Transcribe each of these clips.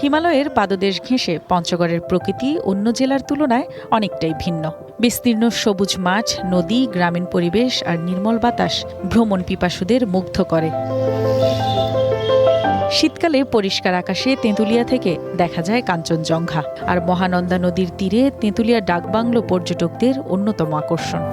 হিমালয়ের পাদদেশ ঘেঁষে পঞ্চগড়ের প্রকৃতি অন্য জেলার তুলনায় অনেকটাই ভিন্ন। বিস্তীর্ণ সবুজ মাঠ, নদী, গ্রামীণ পরিবেশ আর নির্মল বাতাস ভ্রমণ পিপাসুদের মুগ্ধ করে। শীতকালে পরিষ্কার আকাশে তেঁতুলিয়া থেকে দেখা যায় কাঞ্চনজঙ্ঘা, আর মহানন্দা নদীর তীরে তেঁতুলিয়া ডাকবাংলো পর্যটকদের অন্যতম আকর্ষণ।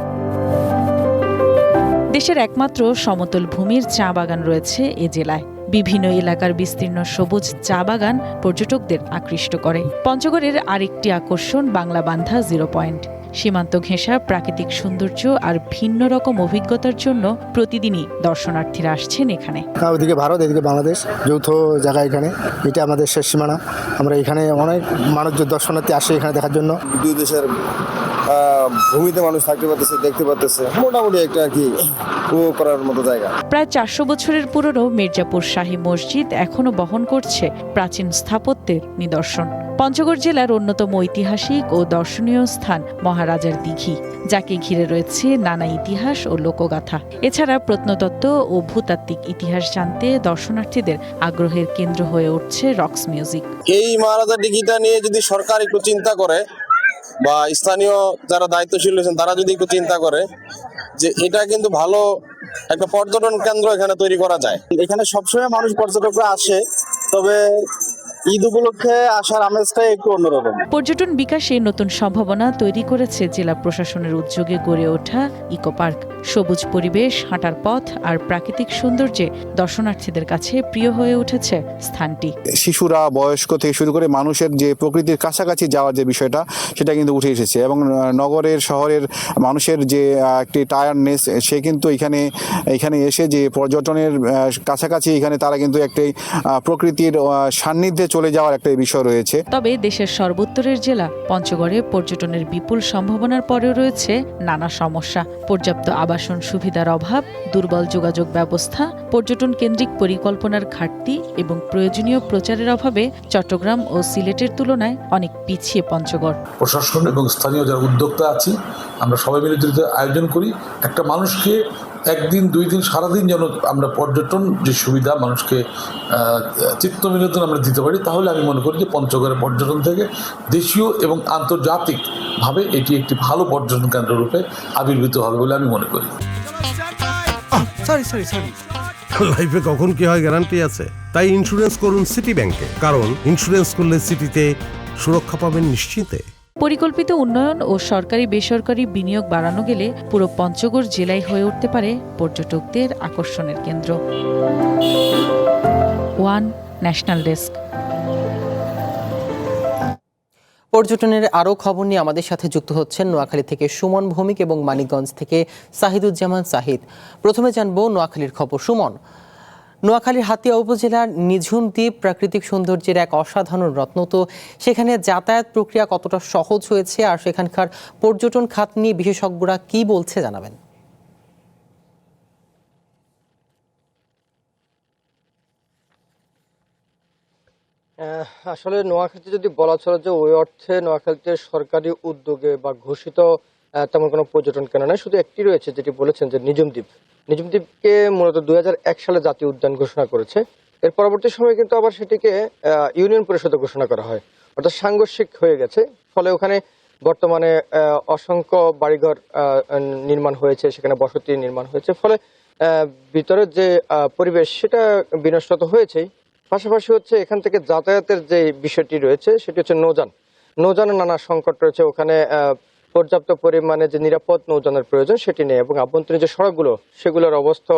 দেশের একমাত্র সমতল ভূমির চা বাগান রয়েছে এ জেলায়। বিভিন্ন এলাকার বিস্তীর্ণ সবুজ চা বাগান পর্যটকদের আকৃষ্ট করে। পঞ্চগড়ের আরেকটি আকর্ষণ বাংলাবান্ধা জিরো পয়েন্ট। সীমান্ত ঘেঁষা প্রাকৃতিক সৌন্দর্য আর ভিন্ন রকম অভিজ্ঞতার জন্য প্রতিদিনই দর্শনার্থীরা আসছেন এখানে। ওদিকে ভারত, এদিকে বাংলাদেশ, যৌথ জায়গা এখানে। এটা আমাদের শেষ সীমানা। আমরা এখানে অনেক মানুষ দর্শনার্থী আসে এখানে দেখার জন্য। দুই দেশের ভূমিতে মানুষ থাকতে পারতেছে, দেখতে পারতেছে, মোটামুটি একটা কি উপভোগ করার মতো জায়গা। প্রায় 400 বছরের পুরনো মির্জাপুর শাহী মসজিদ এখনো বহন করছে প্রাচীন স্থাপত্যের নিদর্শন। পঞ্চগড় জেলার অন্যতম ঐতিহাসিক ও দর্শনীয় স্থান মহারাজার দিঘি, যাকে ঘিরে রয়েছে নানা ইতিহাস ও লোকগাথা। এছাড়া প্রত্নতত্ত্ব ও ভূতাত্ত্বিক ইতিহাস জানতে দর্শনার্থীদের আগ্রহের কেন্দ্র হয়ে উঠছে রক্স মিউজিক। এই মহারাজার দিঘিটা নিয়ে যদি সরকার একটু চিন্তা করে বা স্থানীয় যারা দায়িত্বশীল রয়েছেন তারা যদি একটু চিন্তা করে যে এটা কিন্তু ভালো একটা পর্যটন কেন্দ্র এখানে তৈরি করা যায়। এখানে সবসময় মানুষ পর্যটকরা আসে, তবে ঈদ উপলক্ষে আসার আমেজটা একটু অন্যরকম। পর্যটন বিকাশে নতুন সম্ভাবনা তৈরি করেছে জেলা প্রশাসনের উদ্যোগে গড়ে ওঠা ইকো পার্ক। সবুজ পরিবেশ, হাঁটার পথ আর প্রাকৃতিক সৌন্দর্যে দর্শনার্থীদের কাছে প্রিয় হয়ে উঠেছে স্থানটি। শিশুরা, বয়স্ক থেকে শুরু করে মানুষের যে প্রকৃতির কাছাকাছি যাওয়ার যে বিষয়টা, সেটা কিন্তু উঠে এসেছে এবং নগরের, শহরের মানুষের যে একটি টায়ার্ডনেস, সে কিন্তু এখানে এসে যে পর্যটনের কাছাকাছি এখানে তারা কিন্তু একটি প্রকৃতির সান্নিধ্যে চলে যাওয়ার একটা বিষয় রয়েছে। তবে দেশের সর্বোত্তরের জেলা পঞ্চগড়ে পর্যটনের বিপুল সম্ভাবনার পরেও রয়েছে নানা সমস্যা। পর্যাপ্ত আবাসন সুবিধার অভাব, দুর্বল যোগাযোগ ব্যবস্থা, পর্যটন কেন্দ্রিক পরিকল্পনার ঘাটতি এবং প্রয়োজনীয় প্রচারের অভাবে চট্টগ্রাম ও সিলেটের তুলনায় অনেক পিছিয়ে পঞ্চগড়। প্রশাসন এবং স্থানীয় যারা উদ্যোক্তা আছি, আমরা সবাই মিলে যদি আয়োজন করি, একটা মানুষকে একদিন, 2 দিন, সারাদিন যেন আমরা পর্যটন যে সুবিধা মানুষকে চিত্ত বিনোদন আমরা দিতে পারি, তাহলে আমি মনে করি যে পঞ্চগড়ের পর্যটন থেকে দেশীয় এবং আন্তর্জাতিকভাবে এটি একটি ভালো পর্যটন কেন্দ্র রূপে আবির্ভূত হবে বলে আমি মনে করি। লাইফে কখন কি হয় গ্যারান্টি আছে? তাই ইন্স্যুরেন্স করুন সিটি ব্যাংকে, কারণ ইন্স্যুরেন্স করলে সিটিতে সুরক্ষা পাবেন নিশ্চিন্তে। পরিকল্পিত উন্নয়ন ও সরকারি বেসরকারি বিনিয়োগ বাড়ানো গেলে পুরো পঞ্চগড় জেলাই হয়ে উঠতে পারে পর্যটকদের আকর্ষণের কেন্দ্র। One national desk. পর্যটনের আরও খবর নিয়ে আমাদের সাথে যুক্ত হচ্ছেন নোয়াখালী থেকে সুমন ভৌমিক এবং মানিকগঞ্জ থেকে সাহিদুজ্জামান সাহিদ। প্রথমে জানবো নোয়াখালীর খবর। সুমন, নোয়াখালীর হাতিয়া উপজেলার নিঝুম দ্বীপ প্রাকৃতিক সৌন্দর্যের এক অসাধারণ রত্ন, তো সেখানে যাতায়াত প্রক্রিয়া কতটা সহজ হয়েছে আর সেখানকার পর্যটন খাত নিয়ে বিশেষজ্ঞরা কি বলছে জানাবেন। আসলে নোয়াখালীতে যদি বলা চলে যে ওই অর্থে নোয়াখালীতে সরকারি উদ্যোগে বা ঘোষিত তেমন কোনো পর্যটন কেন্দ্র নয়, শুধু একটি রয়েছে যেটি বলেছেন যে নিঝুম দ্বীপ। নিঝুম দ্বীপকে মূলত 2001 সালে জাতীয় উদ্যান ঘোষণা করেছে। এর পরবর্তী সময়ে কিন্তু আবার সেটিকে ইউনিয়ন পরিষদে ঘোষণা করা হয়, অর্থাৎ সাংঘর্ষিক হয়ে গেছে। ফলে ওখানে বর্তমানে অসংখ্য বাড়িঘর নির্মাণ হয়েছে, সেখানে বসতি নির্মাণ হয়েছে, ফলে ভিতরের যে পরিবেশ সেটা বিনষ্ট তো হয়েছেই। পাশাপাশি হচ্ছে এখান থেকে যাতায়াতের যে বিষয়টি রয়েছে সেটি হচ্ছে নৌযানের নানা সংকট রয়েছে। ওখানে পর্যাপ্ত পরিমাণে যে নিরাপদ নৌযানের প্রয়োজন সেটি নেই, এবং আভ্যন্তরীণ যে সড়কগুলো সেগুলোর অবস্থা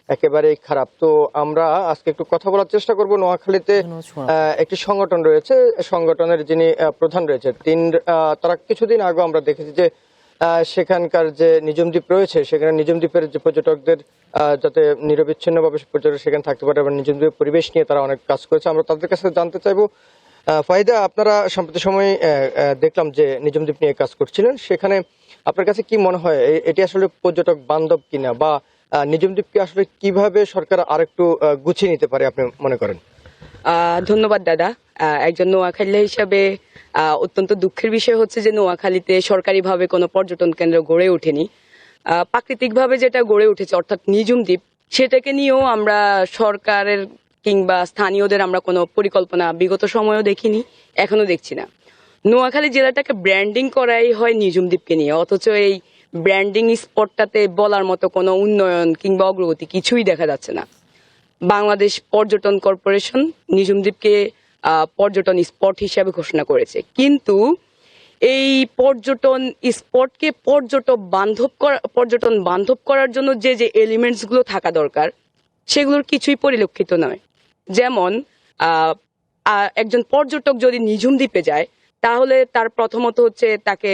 একেবারেই খারাপ। তো আমরা আজকে একটু কথা বলার চেষ্টা করব। নোয়াখালীতে একটি সংগঠন রয়েছে, সংগঠনের যিনি প্রধান রয়েছে তারা কিছুদিন আগে আমরা দেখেছি যে সেখানকার যে নিঝুম দ্বীপ রয়েছে সেখানে নিঝুম দ্বীপের যে পর্যটকদের যাতে নিরবিচ্ছিন্নভাবে পর্যটক সেখানে থাকতে পারে এবং নিঝুম দ্বীপের পরিবেশ নিয়ে তারা অনেক কাজ করেছে। আমরা তাদের কাছে জানতে চাইবো, ফাহিদা, আপনারা সম্প্রতি সময় দেখলাম যে নিঝুম দ্বীপ নিয়ে কাজ করছিলেন, সেখানে আপনার কাছে কি মনে হয় এটি আসলে পর্যটক বান্ধব কিনা, বা নিঝুম দ্বীপকে আসলে কিভাবে সরকার আরেকটু গুছিয়ে নিতে পারে আপনি মনে করেন? ধন্যবাদ দাদা। একজন নোয়াখালী হিসাবে অত্যন্ত দুঃখের বিষয় হচ্ছে যে নোয়াখালীতে সরকারিভাবে কোনো পর্যটন কেন্দ্র গড়ে ওঠেনি। প্রাকৃতিকভাবে যেটা গড়ে উঠেছে অর্থাৎ নিঝুম দ্বীপ, সেটাকে নিয়েও আমরা সরকারের কিংবা স্থানীয়দের আমরা কোনো পরিকল্পনা বিগত সময়েও দেখিনি, এখনো দেখছি না। নোয়াখালী জেলাটাকে ব্র্যান্ডিং করাই হয় নিঝুম দ্বীপকে নিয়ে, অথচ এই ব্র্যান্ডিং স্পটটাতে বলার মতো কোনো উন্নয়ন কিংবা অগ্রগতি কিছুই দেখা যাচ্ছে না। বাংলাদেশ পর্যটন কর্পোরেশন নিঝুম দ্বীপকে পর্যটন স্পট হিসাবে ঘোষণা করেছে, কিন্তু এই পর্যটন স্পটকে পর্যটন বান্ধব করার জন্য যে যে এলিমেন্টস গুলো থাকা দরকার সেগুলোর কিছুই পরিলক্ষিত নয়। যেমন একজন পর্যটক যদি নিঝুম দ্বীপে যায় তাহলে তার প্রথমত হচ্ছে তাকে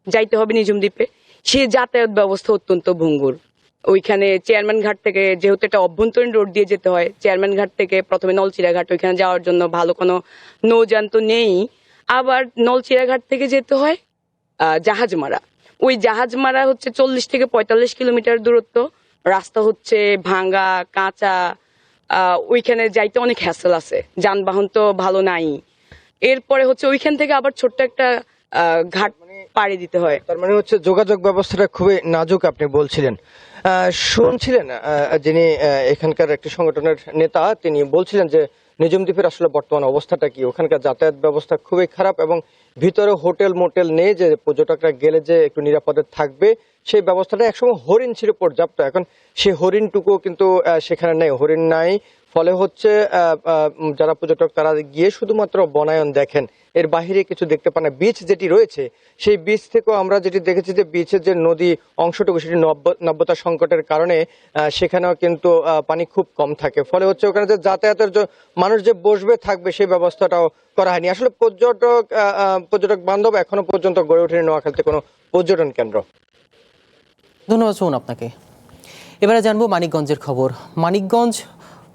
যাইতে হবে নিঝুম দ্বীপে, সে যাতায়াত ব্যবস্থা অত্যন্ত ভঙ্গুর। ওইখানে চেয়ারম্যান ঘাট থেকে, যেহেতু একটা অভ্যন্তরীণ রোড দিয়ে যেতে হয়, চেয়ারম্যান ঘাট থেকে প্রথমে নলচিরা ঘাট, ওইখানে যাওয়ার জন্য ভালো কোনো নৌযান তো নেই। আবার নলচিরা ঘাট থেকে যেতে হয় জাহাজমারা। ওই জাহাজমারা হচ্ছে 40 থেকে 45 কিলোমিটার দূরত্ব, রাস্তা হচ্ছে ভাঙ্গা কাঁচা, ওইখানে যাইতে অনেক হ্যাসেল আছে, যানবাহন তো ভালো নাই। এরপরে হচ্ছে ওইখান থেকে আবার ছোট্ট একটা ঘাট পাড়ি দিতে হয়। তার মানে হচ্ছে যোগাযোগ ব্যবস্থাটা খুবই নাজুক আপনি বলছিলেন। শুনছিলেন যিনি এখানকার একটি সংগঠনের নেতা, তিনি বলছিলেন যে নিঝুম দ্বীপের আসলে বর্তমান অবস্থাটা কি, ওখানকার যাতায়াত ব্যবস্থা খুবই খারাপ এবং ভিতরে হোটেল মোটেল নেই যে পর্যটকরা গেলে যে একটু নিরাপদে থাকবে, সেই ব্যবস্থাটা একসময় হরিণ ছিল পর্যাপ্ত, এখন সেই হরিণটুকু কিন্তু সেখানে নেই, হরিণ নাই। ফলে হচ্ছে যারা পর্যটক তারা গিয়ে শুধুমাত্র বনায়ন দেখেন, এর বাহিরে কিছু দেখতে পান না। বিচ যেটি রয়েছে সেই বিচ থেকেও আমরা যেটি দেখেছি যে বিচের যে নদী অংশটুকু সেটি নব্যতা সংকটের কারণে সেখানেও কিন্তু পানি খুব কম থাকে। ফলে হচ্ছে ওখানে যে যাতায়াতের মানুষ যে বসবে থাকবে সেই ব্যবস্থাটাও করা হয়নি। আসলে পর্যটক বান্ধব এখনো পর্যন্ত গড়ে ওঠেনি নোয়াখালীতে কোনো পর্যটন কেন্দ্র। ধন্যবাদ সুমন আপনাকে। এবারে জানবো মানিকগঞ্জের খবর। মানিকগঞ্জ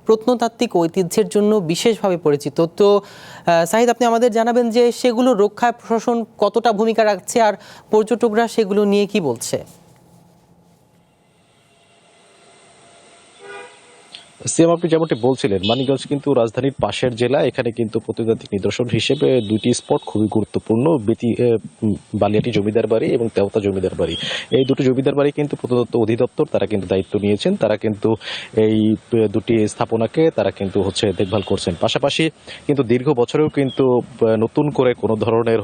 প্রত্নতাত্ত্বিক ঐতিহ্যের জন্য বিশেষভাবে পরিচিত। তো সাহিদ, আপনি আমাদের জানাবেন যে সেগুলো রক্ষায় প্রশাসন কতটা ভূমিকা রাখছে আর পর্যটকরা সেগুলো নিয়ে কি বলছে? সিএম, আপনি যেমনটি বলছিলেন, মানিকগঞ্জ কিন্তু রাজধানীর পাশের জেলা। এখানে কিন্তু প্রত্নতাত্ত্বিক নিদর্শন হিসেবে দুইটি স্পট খুবই গুরুত্বপূর্ণ, বালিয়াটি জমিদার বাড়ি এবং তেওতা জমিদার বাড়ি। এই দুটো জমিদার বাড়ি কিন্তু প্রত্নতত্ত্ব অধিদপ্তর তারা কিন্তু দায়িত্ব নিয়েছেন, তারা কিন্তু এই দুটি স্থাপনাকে তারা কিন্তু দেখভাল করছেন। পাশাপাশি কিন্তু দীর্ঘ বছরেও কিন্তু নতুন করে কোনো ধরনের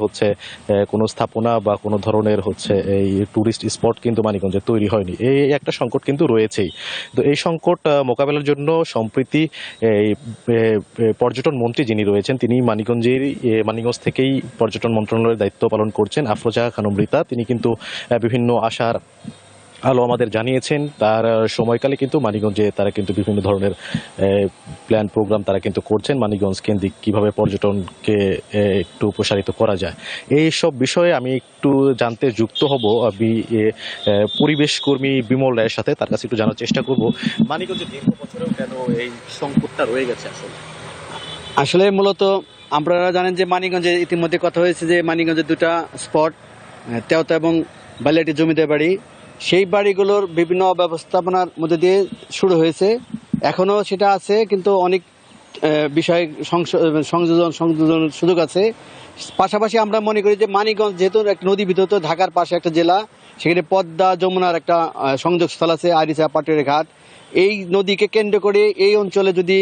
কোনো স্থাপনা বা কোনো ধরনের এই টুরিস্ট স্পট কিন্তু মানিকগঞ্জে তৈরি হয়নি। এই একটা সংকট কিন্তু রয়েছেই। তো এই সংকট মোকাবেলার জন্য সম্প্রতি পর্যটন মন্ত্রী যিনি রয়েছেন তিনি মানিকগঞ্জ থেকেই পর্যটন মন্ত্রণালয়ের দায়িত্ব পালন করছেন, আফরোজা খানম রিতা। তিনি কিন্তু বিভিন্ন আশার আলো আমাদের জানিয়েছেন। তার সময়কালে কিন্তু মানিকগঞ্জে তারা কিন্তু বিভিন্ন ধরনের প্ল্যান প্রোগ্রাম তারা কিন্তু করছেন, মানিকগঞ্জ কেন্দ্রিক কীভাবে পর্যটনকে একটু প্রসারিত করা যায়। এই সব বিষয়ে আমি একটু জানতে যুক্ত হব আমি পরিবেশ কর্মী বিমল রায়ের সাথে, তার কাছে একটু জানার চেষ্টা করব মানিকগঞ্জে দীর্ঘ বছরেও কেন এই সংকটটা রয়ে গেছে। আসলে মূলত আপনারা জানেন যে মানিকগঞ্জে ইতিমধ্যে কথা হয়েছে যে মানিকগঞ্জের দুটা স্পট, তেওতা এবং বালিয়াটি জমিদার বাড়ি, সেই বাড়িগুলোর বিভিন্ন ব্যবস্থাপনার মধ্যে দিয়ে শুরু হয়েছে, এখনও সেটা আছে, কিন্তু অনেক বিষয় সংযোজন সুযোগ আছে। পাশাপাশি আমরা মনে করি যে মানিকগঞ্জ যেহেতু একটা নদী বিধৌত, ঢাকার পাশে একটা জেলা, সেখানে পদ্মা যমুনার একটা সংযোগস্থল আছে, আরিচা পাটুরিয়া ঘাট। এই নদীকে কেন্দ্র করে এই অঞ্চলে যদি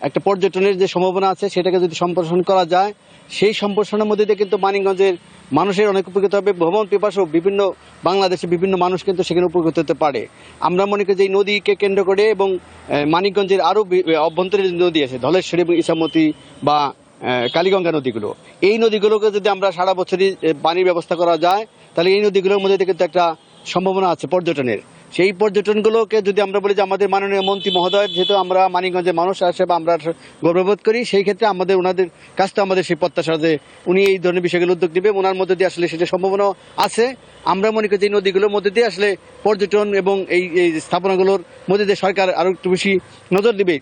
একটা পর্যটনের যে সম্ভাবনা আছে সেটাকে যদি সম্প্রসারণ করা যায়, সেই সম্প্রসারণের মধ্যে দিয়ে কিন্তু মানিকগঞ্জের মানুষের অনেক উপকৃত হবে। ভ্রমণ পিপাসু বিভিন্ন বাংলাদেশে বিভিন্ন মানুষ কিন্তু সেখানে উপকৃত হতে পারে। আমরা মনে করি যে এই নদীকে কেন্দ্র করে এবং মানিকগঞ্জের আরও অভ্যন্তরীণ নদী আছে, ধলেশ্বরী এবং ইসামতি বা কালীগঙ্গা নদীগুলো, এই নদীগুলোকে যদি আমরা সারা বছরই পানির ব্যবস্থা করা যায় তাহলে এই নদীগুলোর মধ্যে কিন্তু একটা সম্ভাবনা আছে পর্যটনের। সেই পর্যটনগুলোকে যদি আমরা বলি যে আমাদের মাননীয় মন্ত্রী মহোদয়, যেহেতু আমরা মানিকগঞ্জের মানুষ হিসেবে আমরা গর্ববোধ করি, সেই ক্ষেত্রে ওনাদের কাছ থেকে আমাদের সেই প্রত্যাশা যে উনি এই ধরনের বিষয়গুলো উদ্যোগ নেবে, ওনার মধ্যে দিয়ে আসলে সেটা সম্ভাবনা আছে। আমরা মনে করি যে এই নদীগুলোর মধ্যে দিয়ে আসলে পর্যটন এবং এই স্থাপনাগুলোর মধ্যে দিয়ে সরকার আরও একটু বেশি নজর দিবে,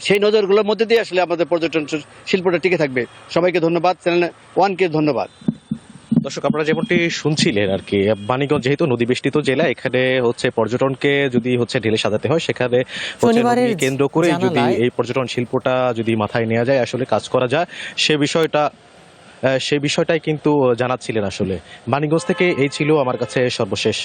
সেই নজরগুলোর মধ্যে দিয়ে আসলে আমাদের পর্যটন শিল্পটা টিকে থাকবে। সবাইকে ধন্যবাদ, চ্যানেল ওয়ানকে ধন্যবাদ। দর্শক, আপনারা যেমনটি শুনছিলেন আর কি, মানিকগঞ্জ যেহেতু নদী বেষ্টিত জেলা, এখানে পর্যটনকে যদি বিষয়টি সাজাতে হয়, সেখানে কেন্দ্র করে যদি এই পর্যটন শিল্পটা যদি মাথায় নেওয়া যায়, আসলে কাজ করা যায়, সে বিষয়টাই কিন্তু জানাচ্ছিলেন। আসলে মানিকগঞ্জ থেকে এই ছিল আমার কাছে সর্বশেষ